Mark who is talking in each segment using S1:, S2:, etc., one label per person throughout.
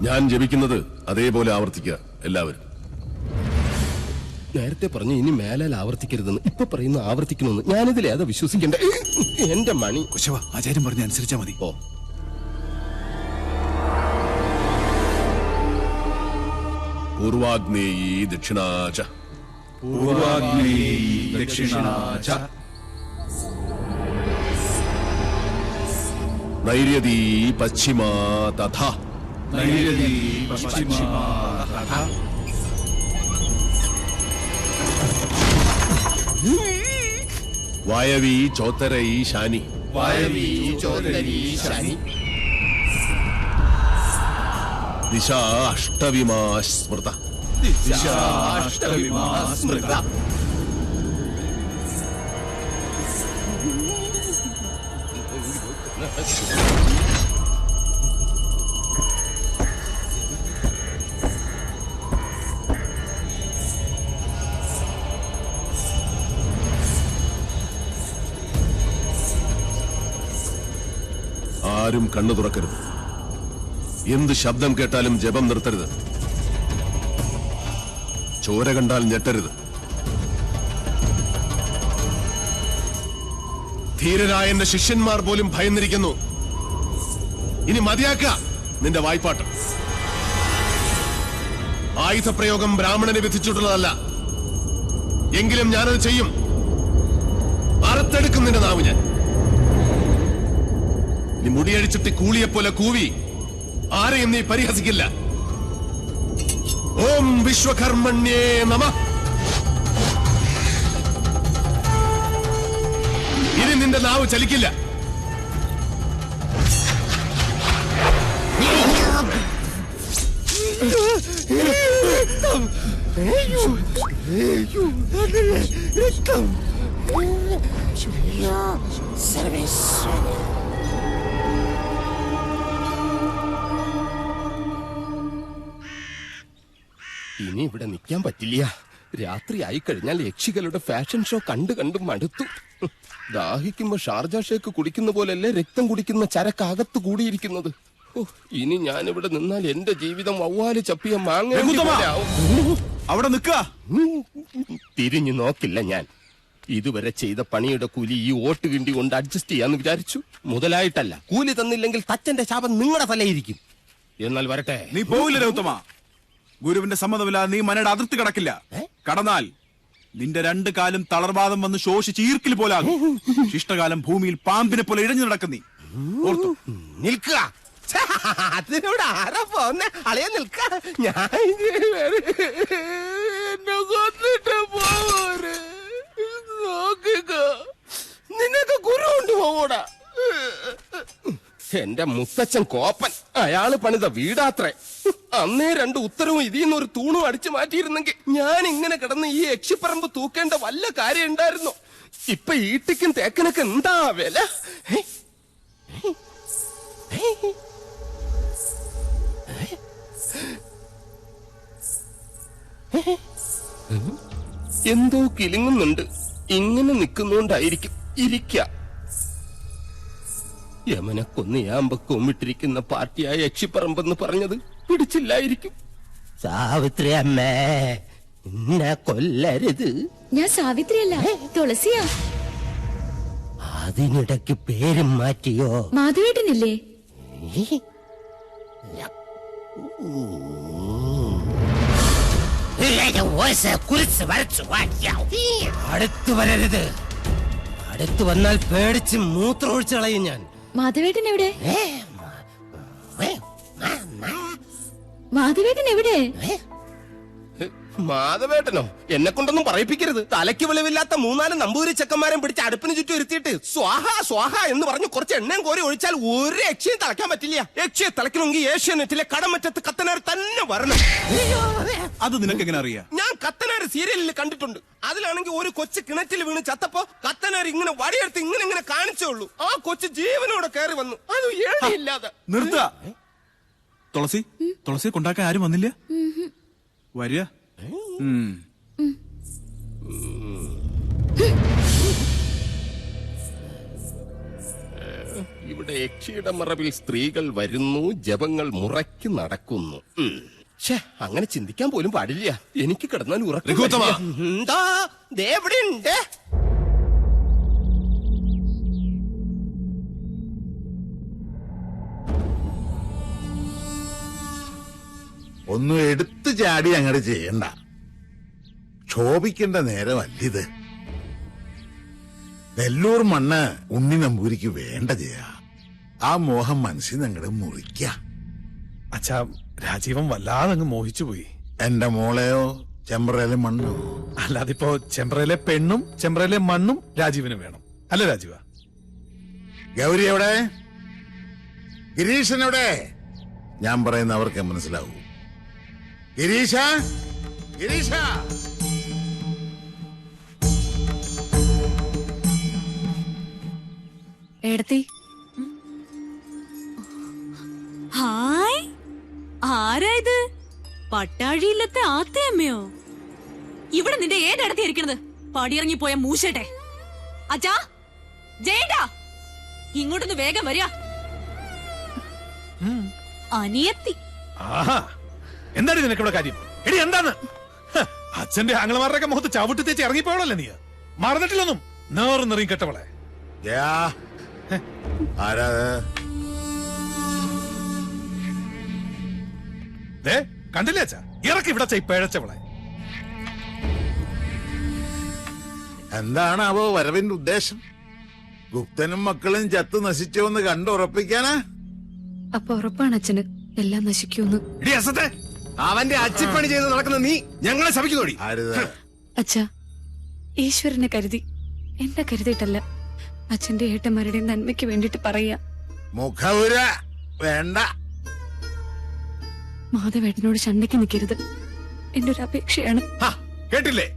S1: ഞാൻ ജപിക്കുന്നത് അതേപോലെ ആവർത്തിക്കുക എല്ലാവരും.
S2: നേരത്തെ പറഞ്ഞു ഇനി മേലാൽ ആവർത്തിക്കരുതെന്ന്, ഇപ്പൊ പറയുന്നു ആവർത്തിക്കണമെന്ന്. ഞാനിതിൽ ഏതാ വിശ്വസിക്കണ്ടേ? എന്റെ മണി.
S3: കുശവ, ആചാര്യം പറഞ്ഞ അനുസരിച്ചാ മതി.
S2: ഓ,
S1: പൂർവാഗ്നേയീ ദക്ഷിണാച
S3: പൂർവാഗ്നേയീ ദക്ഷിണാച
S1: നൈര്യതീ പശ്ചിമാ തഥാ
S3: നൈര്യതീ പശ്ചിമാ തഥാ
S1: വായവീ ചോത്തരൈ ശാനി
S3: വായവീ ചോദരീ ശനി
S1: ദിശാ അഷ്ടവിമാ സ്മൃത
S3: ദിശാഷ്ടവിമാ സ്മൃത
S1: ആരും കണ്ണു തുറക്കരുത്. എന്ത് ശബ്ദം കേട്ടാലും ജപം നിർത്തരുത്. ചോര കണ്ടാൽ ഞെട്ടരുത്. ധീരരായ എന്റെ ശിഷ്യന്മാർ പോലും ഭയന്നിരിക്കുന്നു. ഇനി മതിയാക്ക നിന്റെ വായ്പാട്ട്. ആയുധപ്രയോഗം ബ്രാഹ്മണനെ വിധിച്ചിട്ടുള്ളതല്ല. എങ്കിലും ഞാനത് ചെയ്യും. അറുത്തെടുക്കും നിന്റെ നാവ് ഞാൻ. നീ മുടിയഴിച്ചിട്ട് കൂളിയെപ്പോലെ കൂവി ആരെയും നീ പരിഹസിക്കില്ല. ഓം വിശ്വകർമ്മണ്യേ നമഃ. ഇനി നിന്റെ നാവ് ചലിക്കില്ല.
S2: ഇനി ഇവിടെ നിൽക്കാൻ പറ്റില്ല. രാത്രി ആയിക്കഴിഞ്ഞാൽ യക്ഷികളുടെ ഫാഷൻ ഷോ കണ്ടു മടുത്തു. ദാഹിക്കുമ്പോ ഷാർജ ഷേക്ക് കുടിക്കുന്ന പോലല്ലേ രക്തം കുടിക്കുന്ന ചരക്കകത്ത് കൂടിയിരിക്കുന്നത്. ഇനി ഞാനിവിടെ നിന്നാൽ എന്റെ ജീവിതം വവ്വാല് ചപ്പിയ മാങ്ങ.
S3: അവിടെ നിൽക്കുക.
S2: തിരിഞ്ഞു നോക്കില്ല ഞാൻ. ഇതുവരെ ചെയ്ത പണിയുടെ കൂലി ഈ ഓട്ട് കിണ്ടി കൊണ്ട് അഡ്ജസ്റ്റ് ചെയ്യാന്ന് വിചാരിച്ചു. മുതലായിട്ടല്ല. കൂലി തന്നില്ലെങ്കിൽ തച്ചന്റെ ശാപം നിങ്ങളുടെ തലയിരിക്കും. എന്നാൽ വരട്ടെ.
S3: നീ പോവില്ല രൗത്തമ. ഗുരുവിന്റെ സമ്മതമില്ലാതെ നീ മനയുടെ അതിർത്തി കടക്കില്ല. കടന്നാൽ നിന്റെ രണ്ട് കാലും തളർവാദം വന്ന് ശോഷിച്ച് ഈർക്കിൽ പോലാകും. ശിഷ്ടകാലം ഭൂമിയിൽ പാമ്പിനെ പോലെ ഇഴഞ്ഞു നടക്കുന്നീ. ഓർത്തു
S2: നിൽക്കുക. അതിനോട് ആരാ പോന്നെ? അളയാ നിൽക്ക. ഞാൻ എന്നെ കൊന്നിട്ട് പോരെ. നോക്കുക, നിനക്ക് ഗുരു കൊണ്ട് പോകൂടാ. എന്റെ മുത്തച്ഛൻ കോപ്പൻ. അയാള് പണിത വീടാത്രേ. അന്നേ രണ്ട് ഉത്തരവും ഇതിന്ന് ഒരു തൂണും അടിച്ചു മാറ്റിയിരുന്നെങ്കിൽ ഞാൻ ഇങ്ങനെ കിടന്ന് ഈ യക്ഷിപ്പറമ്പ് തൂക്കേണ്ട വല്ല കാര്യം ഉണ്ടായിരുന്നോ? ഇപ്പൊ ഈട്ടിക്കും തേക്കനൊക്കെ എന്താ വില? എന്തോ കിലുങ്ങുന്നുണ്ട്. ഇങ്ങനെ നിൽക്കുന്നോണ്ടായിരിക്കും. ഇരിക്ക. യമനെ കൊന്നയാമ്പ കൊമ്മിട്ടിരിക്കുന്ന പാർട്ടിയായ യക്ഷിപ്പറമ്പെന്ന് പറഞ്ഞത് പിടിച്ചില്ലായിരിക്കും. സാവിത്രി അമ്മേ, എന്നെ കൊല്ലരുത്.
S4: ഞാൻ സാവിത്രിയല്ല, തുളസിയാ.
S2: അതിനിടയ്ക്ക് പേരും മാറ്റിയോ?
S4: മാധവേട്ടനില്ലേ?
S2: അടുത്തു വരരുത്. അടുത്തു വന്നാൽ പേടിച്ച് മൂത്രമൊഴിച്ചു കളയും ഞാൻ.
S4: മാധവേട്ടൻ എവിടെ? മാധവേട്ടൻ എവിടെ?
S2: മാധവേട്ടനോ? എന്നെ കൊണ്ടൊന്നും പറയിപ്പിക്കരുത്. തലയ്ക്ക് വെളിവില്ലാത്ത മൂന്നാല് നമ്പൂരി ചെക്കന്മാരെ പിടിച്ച് അടുപ്പിന് ചുറ്റും ഇരുത്തിയിട്ട് സ്വാഹ സ്വാഹ എന്ന് പറഞ്ഞ് കുറച്ച് എണ്ണയും കോരി ഒഴിച്ചാൽ ഒരു യക്ഷിയും തളയ്ക്കാൻ പറ്റില്ല. യക്ഷിയെ തളയ്ക്കണമെങ്കിൽ ഏഷ്യാനെറ്റിലെ കടമറ്റത്ത് കത്തനാർ തന്നെ വരണം.
S3: അത് നിനക്ക് എങ്ങനെ അറിയാം?
S2: ഞാൻ കത്തനാർ സീരിയലിൽ കണ്ടിട്ടുണ്ട്. അതിലാണെങ്കിൽ ഒരു കൊച്ചു കിണറ്റിൽ വീണ് ചത്തപ്പോ കത്തനാർ ഇങ്ങനെ വടിയെടുത്ത് ഇങ്ങനെ കാണിച്ചേ ഉള്ളൂ. ആ കൊച്ചു ജീവനോടെ കയറി വന്നു. അത് ഏഴില്ലാതെ.
S3: നിർത്ത. തുളസി, തുളസിയെ കൊണ്ടാക്കാൻ ആരും വന്നില്ല. വരിക.
S2: ഇവിടെ യക്ഷിയുടെ മറവിൽ സ്ത്രീകൾ വരുന്നു, ജപങ്ങൾ മുറയ്ക്ക് നടക്കുന്നു. ഛേ, അങ്ങനെ ചിന്തിക്കാൻ പോലും പാടില്ല. എനിക്ക് കിടന്നാൽ
S1: രഘുത്തമ.
S2: എന്താ എവിടെ ഉണ്ട്?
S5: ഒന്നും എടുത്തു ചാടി അങ്ങോട്ട് ചെയ്യണ്ട. ക്ഷോഭിക്കേണ്ട നേരമല്ലിത്. നെല്ലൂർ മണ്ണ് ഉണ്ണി നമ്പൂരിക്ക് വേണ്ട ചെയ്യാ. ആ മോഹം മനസ്സിൽ അങ്ങോട്ട് മുറിക്ക.
S6: അച്ഛാ, രാജീവൻ വല്ലാതെ അങ്ങ് മോഹിച്ചുപോയി.
S5: എന്റെ മോളെയോ ചെമ്പ്രയിലെ മണ്ണോ?
S6: അല്ലാതിപ്പോ ചെമ്പ്രയിലെ പെണ്ണും ചെമ്പ്രയിലെ മണ്ണും രാജീവിന് വേണം, അല്ല രാജീവ?
S5: ഗൗരി എവിടെ? ഗിരീശൻ എവിടെ? ഞാൻ പറയുന്ന അവർക്ക് മനസ്സിലാവൂ. ഗിരീശ, ഗിരീശ!
S7: എടത്തി,
S8: ഹായ്, ആരാ ഇത്? പട്ടാഴിയില്ലത്തെ ആത്തയമ്മയോ? ഇവിടെ നിന്റെ ഏതെടുത്തി ഇരിക്കണത്? പടിയിറങ്ങി പോയ മൂശട്ടെ. അച്ഛാ, ജയേട്ടാ, ഇങ്ങോട്ടൊന്ന് വേഗം വരിക. അനിയത്തി.
S6: ആഹാ, എന്താണ് നിനക്കിവിടെ കാര്യം? എടി എന്താണ്? അച്ഛന്റെ ആംഗ്ലമാരുടെയൊക്കെ മുഖത്ത് ചവിട്ടി തേച്ച് ഇറങ്ങിപ്പോളല്ലേ നീ? മറന്നിട്ടില്ലൊന്നും. നേർന്നെറിയും കെട്ടവളെ.
S5: ആരാ?
S6: കണ്ടില്ലേ അച്ഛാ? ഇറക്കി ഇവിടെ പിഴച്ചവളെ.
S5: എന്താണാവോ വരവിന്റെ ഉദ്ദേശം? ഗുപ്തനും മക്കളും ചത്തു നശിച്ചോന്ന് കണ്ടുറപ്പിക്കാനാ?
S7: അപ്പൊ ഉറപ്പാണ് അച്ഛന് എല്ലാം നശിക്കൂന്ന്.
S2: അവന്റെ അച്ചിപ്പണി ചെയ്ത് നടക്കുന്ന നീ ഞങ്ങളെ ശപിക്കുന്നോടി.
S7: അച്ഛാ, ഈശ്വരനെ കരുതി, എന്നെ കരുതിയിട്ടല്ല, അച്ഛന്റെ ഏട്ടന്മാരുടെ നന്മയ്ക്ക് വേണ്ടിട്ട് പറയാ.
S5: മുഖവുര വേണ്ട.
S7: മാധവേട്ടനോട് ചണ്ടയ്ക്ക് നിൽക്കരുത്, എന്റെ ഒരു അപേക്ഷയാണ്.
S2: കേട്ടില്ലേ?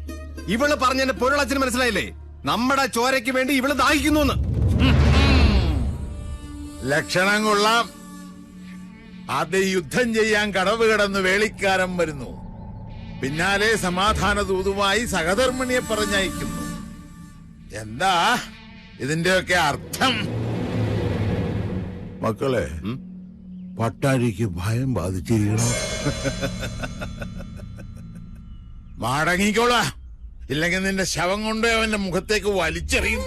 S2: ഇവള് പറഞ്ഞെന്റെ പൊരുളച്ഛന് മനസ്സിലായില്ലേ? നമ്മുടെ ചോരയ്ക്ക് വേണ്ടി ഇവള് ദാഹിക്കുന്നു.
S5: ലക്ഷണം കൊള്ളാം. ആദ്യ യുദ്ധം ചെയ്യാൻ കടവ് കിടന്ന് വേളിക്കാരൻ വരുന്നു, പിന്നാലെ സമാധാന ദൂതുമായി സഹധർമ്മിണിയെ പറഞ്ഞയക്കുന്നു. എന്താ ഇതിന്റെയൊക്കെ അർത്ഥം? മക്കളെ, പട്ടാഴിക്ക് ഭയം ബാധിച്ചിരിക്കണോ? മടങ്ങിക്കോളാ, ഇല്ലെങ്കിൽ നിന്റെ ശവം കൊണ്ട് അവന്റെ മുഖത്തേക്ക് വലിച്ചെറിയും.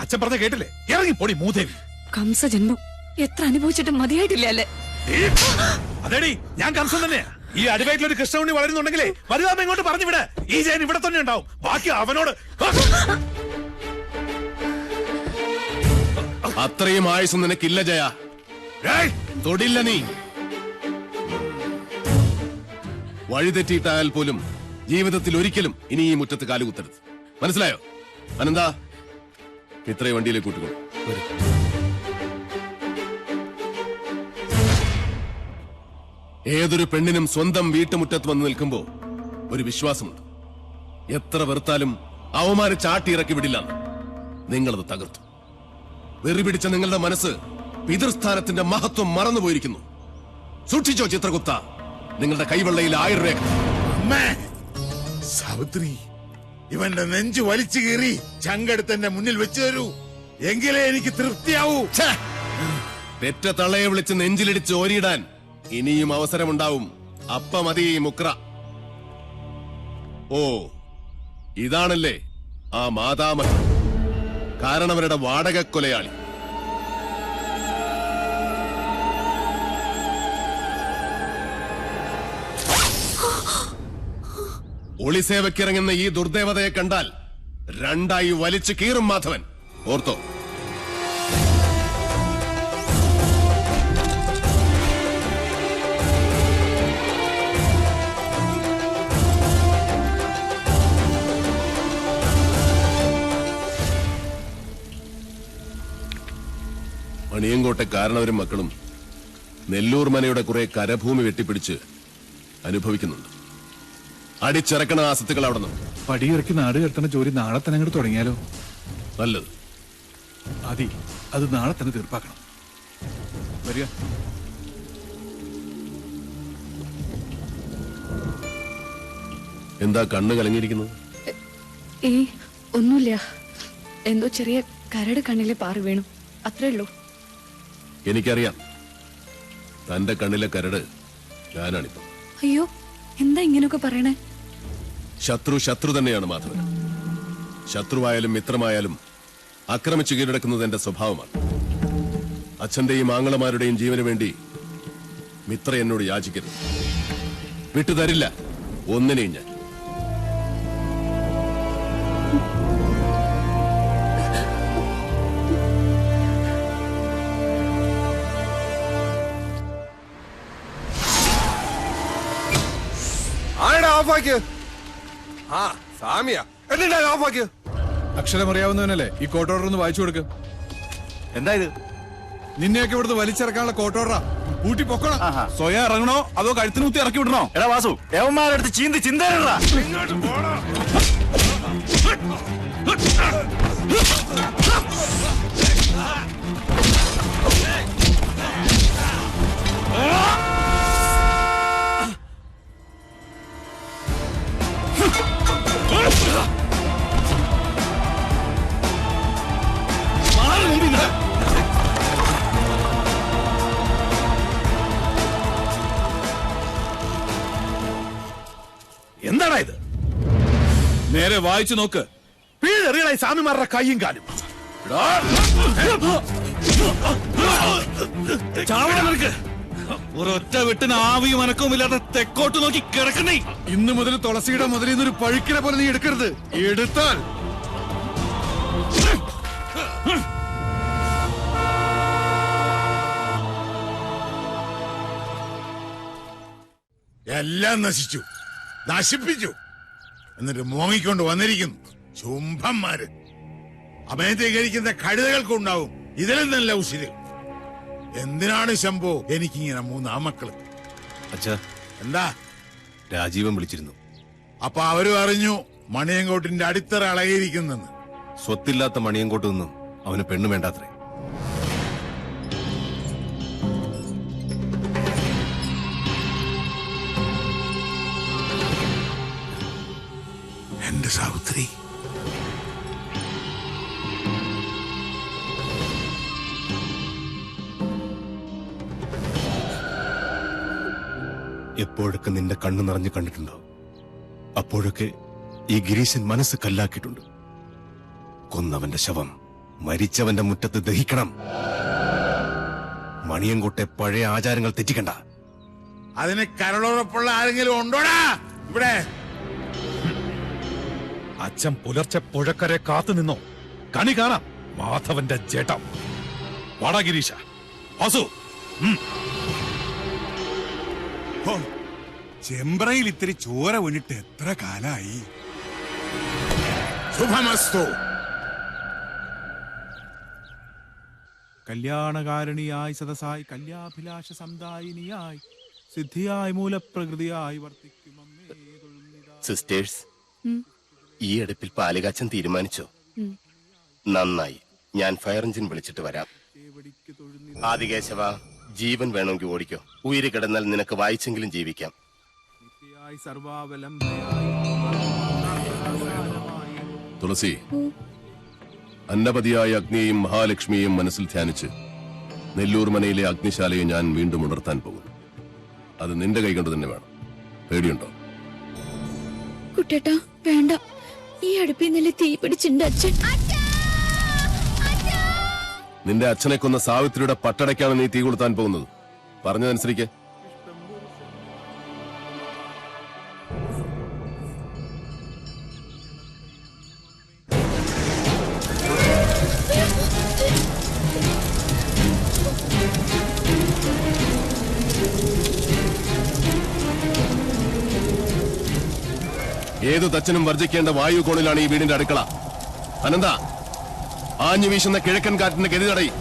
S6: അച്ഛൻ പറഞ്ഞ കേട്ടില്ലേ? ഇറങ്ങിപ്പോടി മൂദേവി.
S7: കംസജന്മം എത്ര അനുഭവിച്ചിട്ടും മതിയായിട്ടില്ല അല്ലേ?
S6: അതേടി, ഞാൻ കംസൻ തന്നെയാ. ഈ അടിവയറ്റിലൊരു കൃഷ്ണുണ്ണി വളരുന്നുണ്ടെങ്കിലേ വലുതാമ ഇങ്ങോട്ട് പറഞ്ഞു വിട. ഈ ജയൻ ഇവിടെ തന്നെ ഉണ്ടാവും. ബാക്കി അവനോട്.
S1: അത്രയും ആയുസ് നിനക്കില്ല ജയ. തൊടില്ല നീ. വഴിതെറ്റിയിട്ടായാൽ പോലും ജീവിതത്തിൽ ഒരിക്കലും ഇനി ഈ മുറ്റത്ത് കാലുകുത്തരുത്. മനസ്സിലായോ? അനന്താ, ഇത്രയും വണ്ടിയിലേക്ക് കൂട്ടിക്കോ. ഏതൊരു പെണ്ണിനും സ്വന്തം വീട്ടുമുറ്റത്ത് വന്ന് നിൽക്കുമ്പോ ഒരു വിശ്വാസമുണ്ട്. എത്ര വെറുത്താലും അവമാരെ ചാട്ടിയിറക്കി വിടില്ല. നിങ്ങളത് തകർത്തു. വെറിപിടിച്ച നിങ്ങളുടെ മനസ്സ് പിതൃസ്ഥാനത്തിന്റെ മഹത്വം മറന്നുപോയിരിക്കുന്നു. സൂക്ഷിച്ചോ ചിത്രഗുപ്ത, നിങ്ങളുടെ കൈവെള്ളയിൽ 1000 രേഖ.
S5: അമ്മേ, സാവിത്രി, ഇവന്റെ നെഞ്ചു വലിച്ചു കീറി ചങ്കെടുത്ത് മുന്നിൽ വെച്ചു തരൂ, എങ്കിലേ എനിക്ക് തൃപ്തിയാവൂ.
S1: പെറ്റ തള്ളയെ വിളിച്ച് നെഞ്ചിലിടിച്ച് ഓരിയിടാൻ ഇനിയും അവസരമുണ്ടാവും. അപ്പ മതി മുക്ര. ഓ, ഇതാണല്ലേ ആ മാതാമഹൻ, കാരണവരുടെ വാടക കൊലയാളി. ഒളിസേവയ്ക്കിറങ്ങുന്ന ഈ ദുർദേവതയെ കണ്ടാൽ 2ആയി വലിച്ചു കീറും മാധവൻ. ഓർത്തോ? മണിയങ്കോട്ടെ കാരണവരും മക്കളും നെല്ലൂർ മനയുടെ കുറെ കരഭൂമി വെട്ടിപ്പിടിച്ച് അനുഭവിക്കുന്നുണ്ട്. അടിച്ചിറക്കണ ആസത്തുകൾ അവിടെ നിന്ന്.
S6: പടിയിറക്കി നാട് കടത്തണ ജോലി നാളെ തന്നെ അങ്ങോട്ട് തുടങ്ങിയാലോ?
S1: നല്ലത്.
S6: അതി അത് നാളെ തന്നെ തീർപ്പാക്കണം. വരിക.
S1: എന്താ കണ്ണ് കലങ്ങിയിരിക്കുന്നത്?
S7: ഒന്നുമില്ല, എന്തോ ചെറിയ കരട് കണ്ണിലെ പാറ വീണു. അത്രേ ഉള്ളൂ.
S1: എനിക്കറിയാം തന്റെ കണ്ണിലെ കരട് ഞാനാണിപ്പോ.
S7: അയ്യോ, എന്താ ഇങ്ങനെയൊക്കെ പറയണേ?
S1: ശത്രു തന്നെയാണ് മാധവൻ. ശത്രുവായാലും മിത്രമായാലും ആക്രമിച്ചു കീഴടക്കുന്നത് എന്റെ സ്വഭാവമാണ്. അച്ഛന്റെയും ആങ്ങളമാരുടെയും ജീവന് വേണ്ടി മിത്ര എന്നോട് യാചിക്കരുത്. വിട്ടുതരില്ല ഒന്നിനെയും ഞാൻ.
S9: അക്ഷരം അറിയാവുന്നവനല്ലേ ഈ കോർട്ട് ഓർഡർ ഒന്ന് വായിച്ചു കൊടുക്ക്.
S3: എന്താ ഇത്?
S9: നിന്നെയൊക്കെ ഇവിടുന്ന് വലിച്ചിറക്കാനുള്ള കോർട്ട് ഓർഡറാ. കൂട്ടി പൊക്കണം.
S3: സ്വയം ഇറങ്ങണോ അതോ കഴുത്തിന് കുത്തി ഇറക്കി വിടണോ?
S10: എടാ വാസു, യവന്മാരെടുത്ത് ചീന്തി ചിന്തയിടാ.
S6: എന്താടാ ഇത്?
S3: നേരെ വായിച്ചു നോക്ക്.
S6: വീഴറിയണ സ്വാമിമാരുടെ കൈയും കാലും.
S3: ഒരൊറ്റ വിട്ടിന് ആവിയും അനക്കവും ഇല്ലാതെ തെക്കോട്ട് നോക്കി കിടക്കുന്നേ.
S9: ഇന്ന് മുതൽ തുളസിയുടെ മുതലിൽ നിന്നൊരു പഴുക്കിനെ പോലെ നീ എടുക്കരുത്. എടുത്താൽ
S5: എല്ലാം നശിച്ചു, നശിപ്പിച്ചു. എന്നിട്ട് മോങ്ങിക്കൊണ്ട് വന്നിരിക്കുന്നു ചുംബന്മാര്. അമയത്തെ കഴിക്കുന്ന കഴുതകൾക്കുണ്ടാവും ഇതിലും നല്ല ഉശിര്. എന്തിനാണ് ശംഭോ എനിക്കിങ്ങനെ 3 ആമക്കള്?
S10: അച്ഛാ,
S5: എന്താ?
S10: രാജീവൻ വിളിച്ചിരുന്നു.
S5: അപ്പൊ അവരും അറിഞ്ഞു മണിയങ്കോട്ടിന്റെ അടിത്തറ അളകിയിരിക്കുന്നെന്ന്.
S10: സ്വത്തില്ലാത്ത മണിയങ്കോട്ടൊന്നും അവന് പെണ്ണു വേണ്ടാത്രേ.
S5: എന്റെ സാവിത്രി,
S10: എപ്പോഴൊക്കെ നിന്റെ കണ്ണു നിറഞ്ഞു കണ്ടിട്ടുണ്ടോ അപ്പോഴൊക്കെ ഈ ഗിരീശൻ മനസ്സ് കല്ലാക്കിയിട്ടുണ്ട്. കൊന്നവന്റെ ശവം മരിച്ചവന്റെ മുറ്റത്ത് ദഹിക്കണം. മണിയങ്കോട്ടെ പഴയ ആചാരങ്ങൾ തെറ്റിക്കണ്ട.
S5: അതിന് കരളുറപ്പുള്ള ആരെങ്കിലും ഉണ്ടോടാ ഇവിടെ?
S6: അച്ഛൻ പുലർച്ചെ പുഴക്കരെ കാത്തു നിന്നോ? കണി കാണാം മാധവന്റെ ജേട്ടം. വാടാ ഗിരീശ. വാസു,
S3: ചെമ്പ്രയിൽ ഇത്തിരി ചോര വീണിട്ട് എത്ര കാലായി.
S5: ശുഭമസ്തു.
S3: കല്യാണകാരണിയായി സദസായി കല്യാഭിലാഷ സമുദായിനിയായി സിദ്ധിയായി മൂലപ്രകൃതിയായി വർത്തിക്കും.
S2: സിസ്റ്റേഴ്സ്, ഈ അടുപ്പിൽ പാലുകാച്ചൻ തീരുമാനിച്ചോ? നന്നായി. ഞാൻ ഫയർ എഞ്ചിൻ വിളിച്ചിട്ട് വരാം. ആദികേശവ, ജീവൻ വേണമെങ്കിൽ ഓടിക്കോ. ഉയിര് കിടന്നാൽ നിനക്ക് വായിച്ചെങ്കിലും ജീവിക്കാം.
S1: തുളസി, അന്നപതിയായ അഗ്നിയെയും മഹാലക്ഷ്മിയെയും മനസ്സിൽ ധ്യാനിച്ച് നെല്ലൂർ മനയിലെ അഗ്നിശാലയെ ഞാൻ വീണ്ടും ഉണർത്താൻ പോകുന്നു. അത് നിന്റെ കൈകൊണ്ട് തന്നെ വേണം. പേടിയുണ്ടോ?
S4: കുട്ടേട്ടാ, വേണ്ട. ഈ അടുപ്പിൽ നില തീ പിടിച്ചിട്ടുണ്ട് അച്ഛൻ.
S1: നിന്റെ അച്ഛനെ കൊന്ന സാവിത്രിയുടെ പട്ടടയ്ക്കാണ് നീ തീ കൊളുത്താൻ പോകുന്നത്. പറഞ്ഞതനുസരിക്ക്. ഏതു തച്ചനും വർജിക്കേണ്ട വായു കോണിലാണ് ഈ വീടിന്റെ അടുക്കള. അനന്ത, ആഞ്ഞു വീശുന്ന കിഴക്കൻ കാറ്റിന്റെ ഗതി തടയി.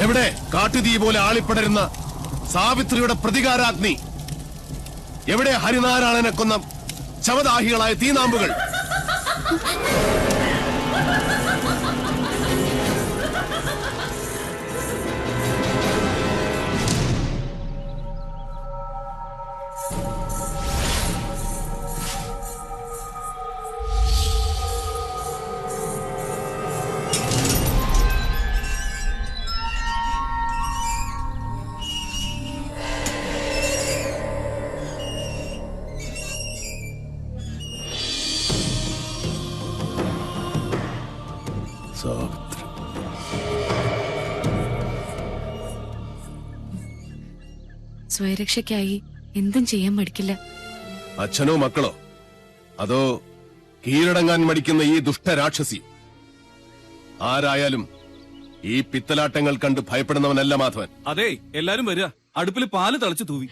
S1: എവിടെ കാട്ടുതീ പോലെ ആളിപ്പടരുന്ന സാവിത്രിയുടെ പ്രതികാരാഗ്നി? എവിടെ ഹരിനാരായണനെ കൊന്ന ശവദാഹികളായ തീനാമ്പുകൾ?
S7: സ്വയരക്ഷയ്ക്കായി എന്തും ചെയ്യാൻ മടിക്കില്ല.
S1: അച്ഛനോ മക്കളോ അതോ കീഴടങ്ങാൻ മടിക്കുന്ന ഈ ദുഷ്ടരാക്ഷസി? ആരായാലും ഈ പിത്തലാട്ടങ്ങൾ കണ്ട് ഭയപ്പെടുന്നവനല്ല മാധവൻ.
S11: അതെ, എല്ലാരും വരിക. അടുപ്പിൽ പാല് തളിച്ചു തൂവി.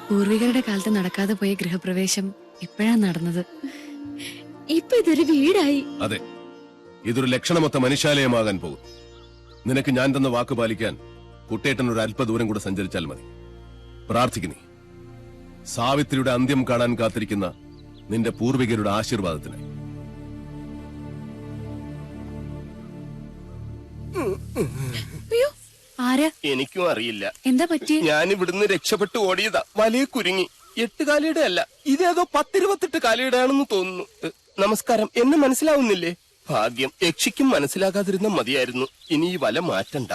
S7: പൂർവികരുടെ കാലത്ത് നടക്കാതെ പോയ ഗൃഹപ്രവേശം ഇപ്പോഴാ നടന്നത്.
S4: ഇപ്പൊ ഇതൊരു വീടായി.
S1: അതെ, ഇതൊരു ലക്ഷണമൊത്ത മനുഷ്യാലയമാകാൻ പോകും. നിനക്ക് ഞാൻ തന്ന വാക്ക് പാലിക്കാൻ കുട്ടേട്ടൻ ഒരു അല്പദൂരം കൂടെ സഞ്ചരിച്ചാൽ മതി. പ്രാർത്ഥിക്കുന്നേ, സാവിത്രിയുടെ അന്ത്യം കാണാൻ കാത്തിരിക്കുന്ന നിന്റെ പൂർവികരുടെ ആശീർവാദത്തിനായി.
S7: ആരാ?
S2: എനിക്കും അറിയില്ല.
S7: എന്താ പറ്റി?
S2: ഞാൻ ഇവിടുന്ന് രക്ഷപ്പെട്ടു ഓടിയതാ. വലയെ കുരുങ്ങി. 8 കാലയുടെ അല്ല, ഇതേതോ 10-28 കാലയുടെ ആണെന്ന് തോന്നുന്നു. നമസ്കാരം. എന്നെ മനസ്സിലാവുന്നില്ലേ? ഭാഗ്യം, യക്ഷിക്കും മനസ്സിലാകാതിരുന്ന മതിയായിരുന്നു. ഇനി ഈ വല മാറ്റണ്ട.